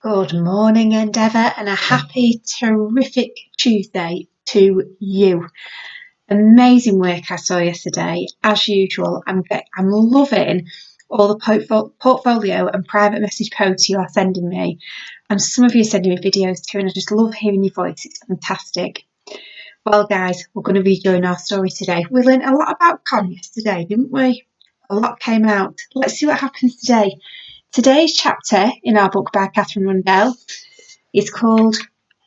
Good morning, Endeavour, and a happy, terrific Tuesday to you. Amazing work I saw yesterday. As usual, I'm loving all the portfolio and private message posts you are sending me. And some of you are sending me videos too, and I just love hearing your voice. It's fantastic. Well, guys, we're going to be doing our story today. We learned a lot about Con yesterday, didn't we? A lot came out. Let's see what happens today. Today's chapter in our book by Catherine Rundell is called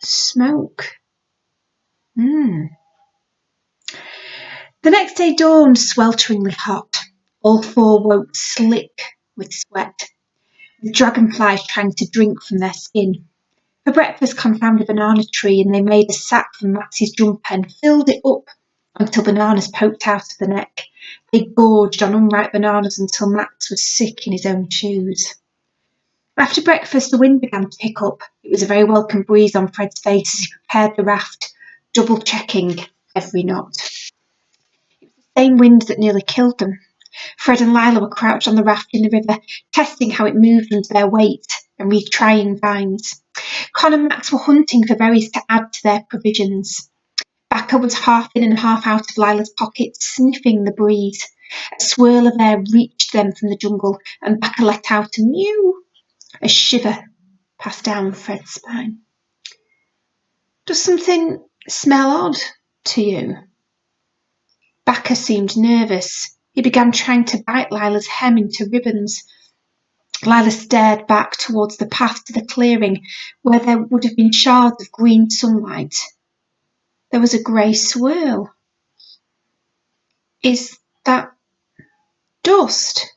Smoke. The next day dawned swelteringly hot. All four woke slick with sweat, with dragonflies trying to drink from their skin. For breakfast, Con found a banana tree, and they made a sack from Maxie's jumper and filled it up until bananas poked out of the neck. They gorged on unripe bananas until Max was sick in his own shoes. After breakfast, the wind began to pick up. It was a very welcome breeze on Fred's face as he prepared the raft, double-checking every knot. It was the same wind that nearly killed them. Fred and Lila were crouched on the raft in the river, testing how it moved under their weight and retrying vines. Con and Max were hunting for berries to add to their provisions. Bacca was half in and half out of Lila's pocket, sniffing the breeze. A swirl of air reached them from the jungle, and Bacca let out a mew. A shiver passed down Fred's spine. Does something smell odd to you? Bacca seemed nervous. He began trying to bite Lila's hem into ribbons. Lila stared back towards the path to the clearing, where there would have been shards of green sunlight. There was a grey swirl. Is that dust?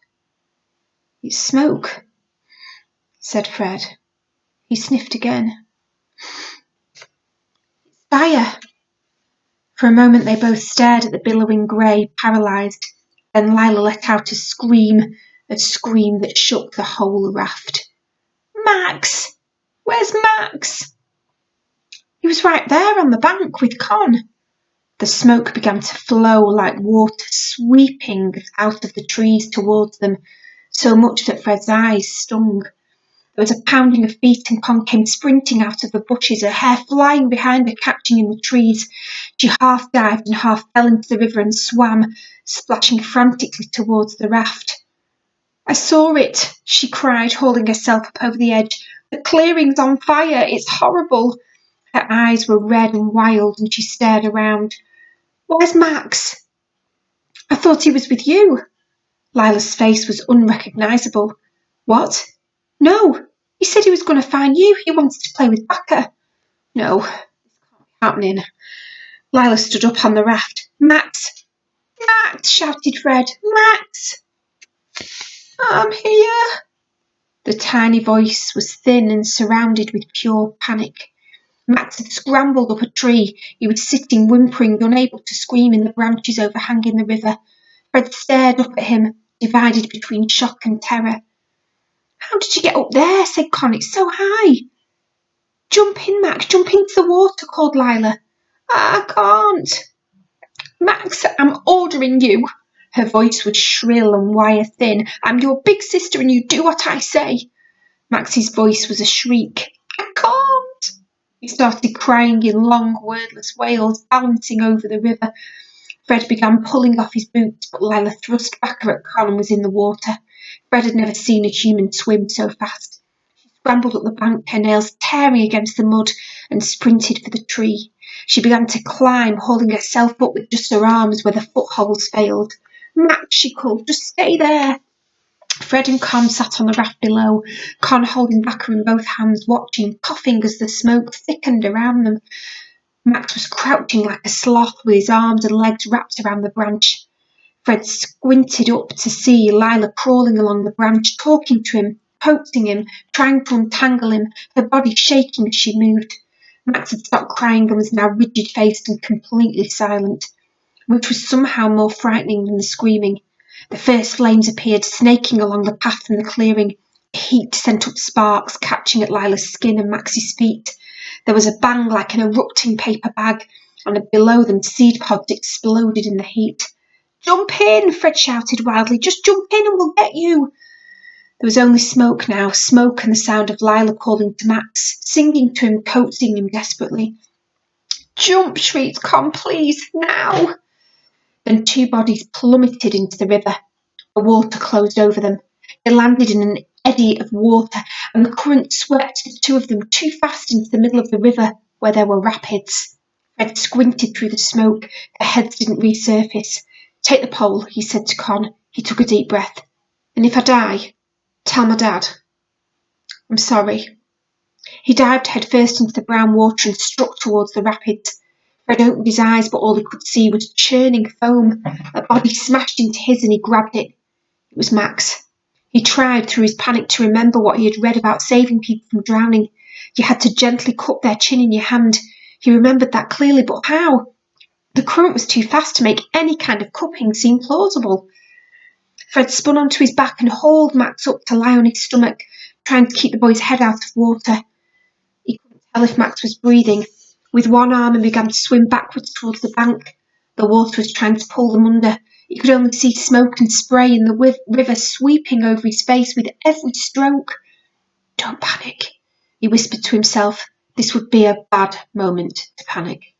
It's smoke, said Fred. He sniffed again. It's fire. For a moment they both stared at the billowing grey, paralysed. Then Lila let out a scream that shook the whole raft. Max! Where's Max? He was right there on the bank with Con. The smoke began to flow like water, sweeping out of the trees towards them, so much that Fred's eyes stung. There was a pounding of feet, and Con came sprinting out of the bushes, her hair flying behind her, catching in the trees. She half dived and half fell into the river and swam, splashing frantically towards the raft. I saw it, she cried, hauling herself up over the edge. The clearing's on fire. It's horrible. Her eyes were red and wild, and she stared around. Where's Max? I thought he was with you. Lila's face was unrecognisable. What? No, he said he was going to find you. He wanted to play with Bacca. No, this can't be happening. Lila stood up on the raft. Max! Max! Shouted Fred. Max! I'm here. The tiny voice was thin and surrounded with pure panic. Max had scrambled up a tree. He was sitting whimpering, unable to scream in the branches overhanging the river. Fred stared up at him, divided between shock and terror. How did you get up there? Said Con. It's so high. Jump in, Max. Jump into the water, called Lila. I can't. Max, I'm ordering you. Her voice was shrill and wire-thin. I'm your big sister and you do what I say. Max's voice was a shriek. I can't. He started crying in long, wordless wails, balancing over the river. Fred began pulling off his boots, but Lila thrust back at Con and was in the water. Fred had never seen a human swim so fast. She scrambled up the bank, her nails tearing against the mud, and sprinted for the tree. She began to climb, hauling herself up with just her arms where the footholds failed. Max, she called, just stay there. Fred and Con sat on the raft below, Con holding Bacca in both hands, watching, coughing as the smoke thickened around them. Max was crouching like a sloth with his arms and legs wrapped around the branch. Fred squinted up to see Lila crawling along the branch, talking to him, coaxing him, trying to untangle him, her body shaking as she moved. Max had stopped crying and was now rigid-faced and completely silent, which was somehow more frightening than the screaming. The first flames appeared, snaking along the path from the clearing. The heat sent up sparks, catching at Lila's skin and Max's feet. There was a bang like an erupting paper bag, and below them seed pods exploded in the heat. Jump in, Fred shouted wildly. Just jump in and we'll get you. There was only smoke now, smoke and the sound of Lila calling to Max, singing to him, coaxing him desperately. "Jump!" shrieked Con, "please, now!" Then 2 bodies plummeted into the river. The water closed over them. They landed in an eddy of water, and the current swept the 2 of them too fast into the middle of the river where there were rapids. Fred squinted through the smoke. Their heads didn't resurface. "Take the pole," he said to Con. He took a deep breath. "And if I die, tell my dad. I'm sorry." He dived headfirst into the brown water and struck towards the rapids. Fred opened his eyes, but all he could see was churning foam. A body smashed into his and he grabbed it. It was Max. He tried, through his panic, to remember what he had read about saving people from drowning. You had to gently cup their chin in your hand. He remembered that clearly, but how? The current was too fast to make any kind of cupping seem plausible. Fred spun onto his back and hauled Max up to lie on his stomach, trying to keep the boy's head out of water. He couldn't tell if Max was breathing. With one arm, he began to swim backwards towards the bank. The water was trying to pull them under. He could only see smoke and spray and the river sweeping over his face with every stroke. "Don't panic," he whispered to himself. This would be a bad moment to panic.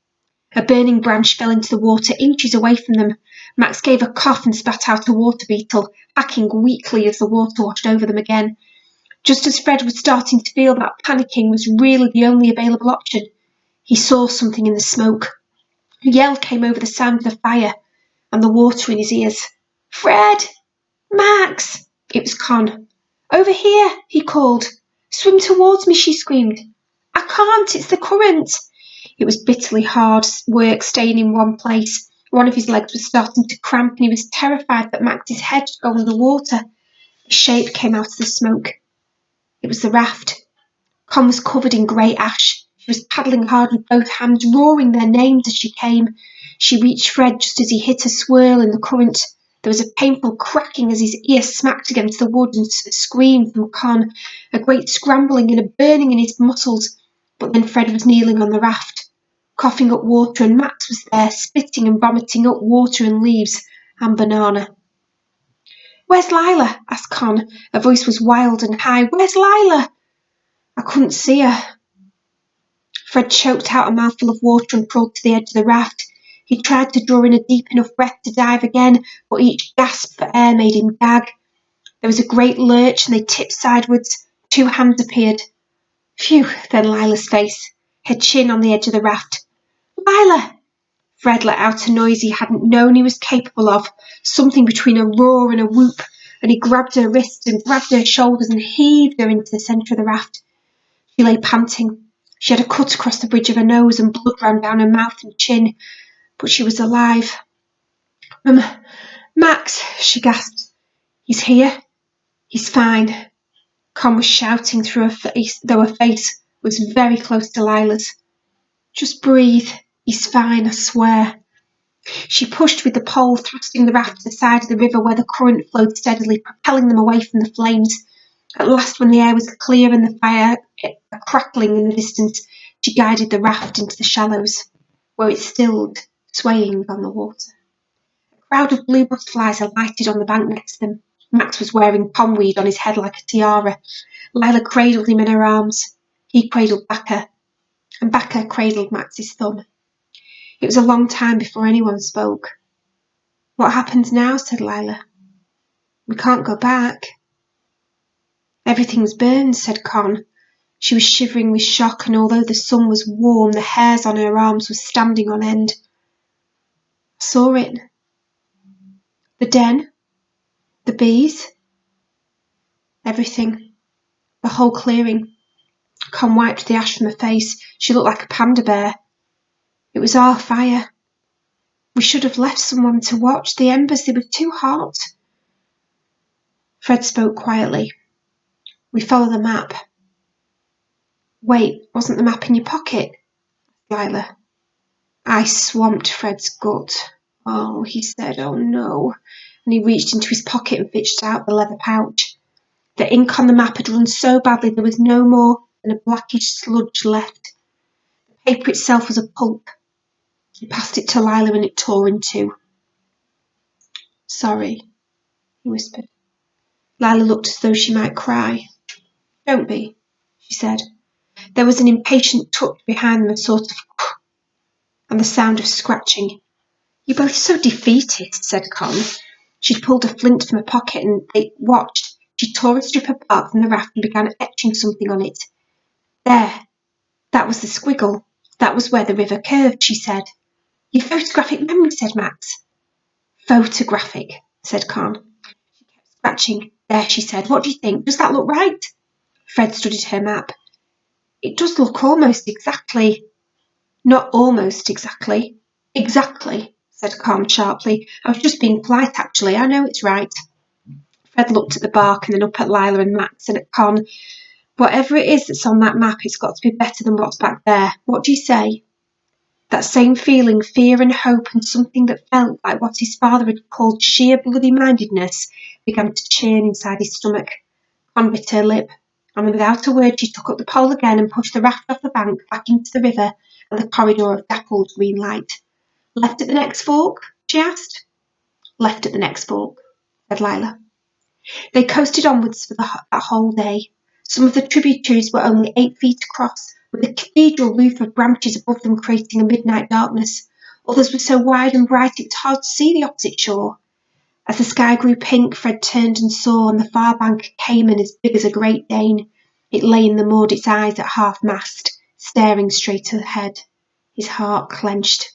A burning branch fell into the water inches away from them. Max gave a cough and spat out a water beetle, hacking weakly as the water washed over them again. Just as Fred was starting to feel that panicking was really the only available option, he saw something in the smoke. A yell came over the sound of the fire and the water in his ears. "Fred! Max!" It was Con. "Over here," he called. "Swim towards me," she screamed. "I can't, it's the current." It was bitterly hard work staying in one place. One of his legs was starting to cramp and he was terrified that Max's head would go under water. A shape came out of the smoke. It was the raft. Con was covered in grey ash. She was paddling hard with both hands, roaring their names as she came. She reached Fred just as he hit a swirl in the current. There was a painful cracking as his ear smacked against the wood and a scream from Con, a great scrambling and a burning in his muscles. But then Fred was kneeling on the raft, coughing up water, and Max was there, spitting and vomiting up water and leaves and banana. "Where's Lila?" asked Con. Her voice was wild and high. "Where's Lila?" "I couldn't see her." Fred choked out a mouthful of water and crawled to the edge of the raft. He tried to draw in a deep enough breath to dive again, but each gasp for air made him gag. There was a great lurch and they tipped sidewards. 2 hands appeared. Phew, then Lila's face, her chin on the edge of the raft. "Lila!" Fred let out a noise he hadn't known he was capable of, something between a roar and a whoop, and he grabbed her wrists and grabbed her shoulders and heaved her into the centre of the raft. She lay panting. She had a cut across the bridge of her nose and blood ran down her mouth and chin, but she was alive. "Max," she gasped. "He's here. He's fine." Con was shouting through her face, though her face was very close to Lila's. "Just breathe. He's fine, I swear." She pushed with the pole, thrusting the raft to the side of the river where the current flowed steadily, propelling them away from the flames. At last, when the air was clear and the fire crackling in the distance, she guided the raft into the shallows, where it stilled, swaying on the water. A crowd of blue butterflies alighted on the bank next to them. Max was wearing pondweed on his head like a tiara. Lila cradled him in her arms. He cradled Backer, and Backer cradled Max's thumb. It was a long time before anyone spoke. "What happens now?" said Lila. "We can't go back." "Everything's burned," said Con. She was shivering with shock, and although the sun was warm, the hairs on her arms were standing on end. "I saw it. The den. The bees. Everything. The whole clearing." Con wiped the ash from her face. She looked like a panda bear. "It was our fire. We should have left someone to watch. The embers, they were too hot." Fred spoke quietly. "We follow the map." "Wait, wasn't the map in your pocket?" Lila. Ice swamped Fred's gut. "Oh," he said, "oh no." And he reached into his pocket and fished out the leather pouch. The ink on the map had run so badly there was no more than a blackish sludge left. The paper itself was a pulp. He passed it to Lila and it tore in two. "Sorry," he whispered. Lila looked as though she might cry. Don't be, she said. There was an impatient tug behind them, a sort of and the sound of scratching. You're both so defeated, said Con. She'd pulled a flint from her pocket and they watched. She tore a strip of bark from the raft and began etching something on it. There. That was the squiggle. That was where the river curved, she said. Your photographic memory, said Max. Photographic, said Con. She kept scratching. There, she said. What do you think? Does that look right? Fred studied her map. It does look almost exactly. Not almost exactly. Exactly, said Con sharply. I was just being polite, actually. I know it's right. Fred looked at the bark and then up at Lila and Max and at Con. Whatever it is that's on that map, it's got to be better than what's back there. What do you say? That same feeling, fear and hope and something that felt like what his father had called sheer bloody-mindedness, began to churn inside his stomach. Con bit her lip, and without a word she took up the pole again and pushed the raft off the bank back into the river and the corridor of dappled green light. Left at the next fork? She asked. Left at the next fork, said Lila. They coasted onwards for that whole day. Some of the tributaries were only 8 feet across, with a cathedral roof of branches above them creating a midnight darkness. Others were so wide and bright it was hard to see the opposite shore. As the sky grew pink, Fred turned and saw on the far bank a caiman as big as a Great Dane. It lay in the mud, its eyes at half-mast, staring straight ahead. His heart clenched.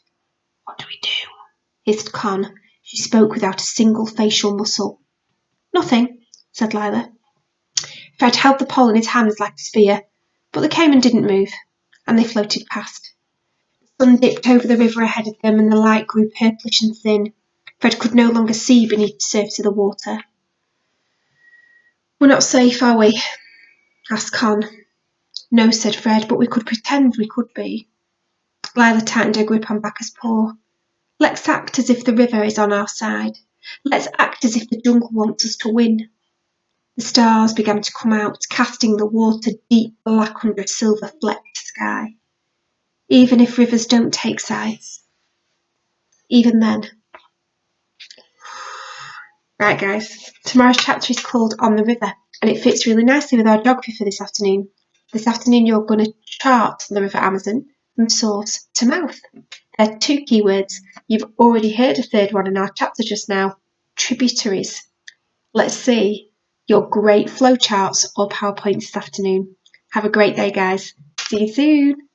What do we do? Hissed Con. She spoke without a single facial muscle. Nothing, said Lila. Fred held the pole in his hands like a spear, but the caiman didn't move, and they floated past. The sun dipped over the river ahead of them, and the light grew purplish and thin. Fred could no longer see beneath the surface of the water. We're not safe, are we? Asked Con. No, said Fred, but we could pretend we could be. Lila tightened her grip on Bacca's paw. Let's act as if the river is on our side. Let's act as if the jungle wants us to win. The stars began to come out, casting the water deep black under a silver-flecked sky. Even if rivers don't take sides. Even then. Right, guys. Tomorrow's chapter is called On the River, and it fits really nicely with our geography for this afternoon. This afternoon, you're going to chart the River Amazon from source to mouth. There are 2 keywords. You've already heard a third one in our chapter just now. Tributaries. Let's see your great flowcharts or PowerPoints this afternoon. Have a great day, guys. See you soon.